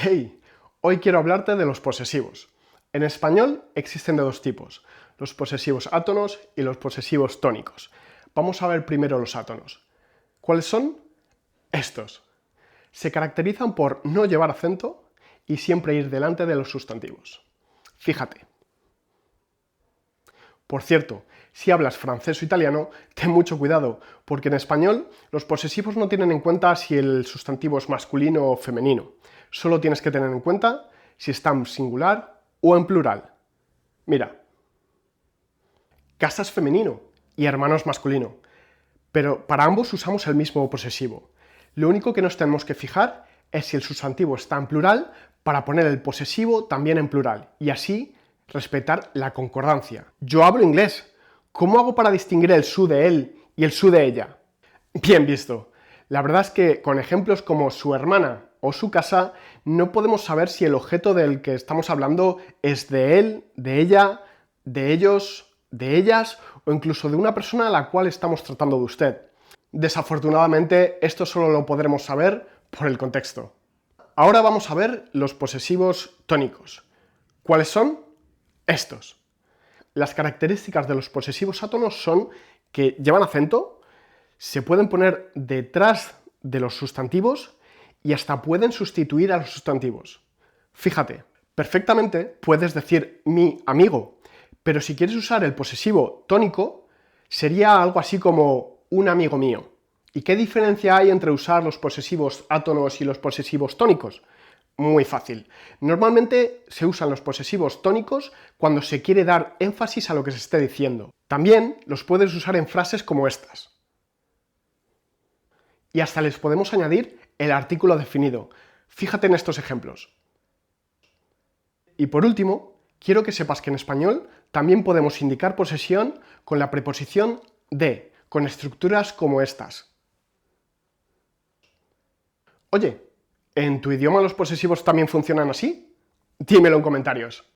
Hey, hoy quiero hablarte de los posesivos. En español existen de dos tipos, los posesivos átonos y los posesivos tónicos. Vamos a ver primero los átonos. ¿Cuáles son? Estos. Se caracterizan por no llevar acento y siempre ir delante de los sustantivos. Fíjate. Por cierto, si hablas francés o italiano, ten mucho cuidado, porque en español los posesivos no tienen en cuenta si el sustantivo es masculino o femenino. Solo tienes que tener en cuenta si está en singular o en plural. Mira, casa es femenino y hermano es masculino, pero para ambos usamos el mismo posesivo. Lo único que nos tenemos que fijar es si el sustantivo está en plural para poner el posesivo también en plural y así respetar la concordancia. Yo hablo inglés. ¿Cómo hago para distinguir el su de él y el su de ella? Bien visto. La verdad es que con ejemplos como su hermana o su casa no podemos saber si el objeto del que estamos hablando es de él, de ella, de ellos, de ellas o incluso de una persona a la cual estamos tratando de usted. Desafortunadamente, esto solo lo podremos saber por el contexto. Ahora vamos a ver los posesivos tónicos. ¿Cuáles son? Estos. Las características de los posesivos átonos son que llevan acento, se pueden poner detrás de los sustantivos y hasta pueden sustituir a los sustantivos. Fíjate, perfectamente puedes decir mi amigo, pero si quieres usar el posesivo tónico, sería algo así como un amigo mío. ¿Y qué diferencia hay entre usar los posesivos átonos y los posesivos tónicos? Muy fácil. Normalmente se usan los posesivos tónicos cuando se quiere dar énfasis a lo que se esté diciendo. También los puedes usar en frases como estas. Y hasta les podemos añadir el artículo definido. Fíjate en estos ejemplos. Y por último, quiero que sepas que en español también podemos indicar posesión con la preposición de, con estructuras como estas. Oye, ¿en tu idioma los posesivos también funcionan así? Dímelo en comentarios.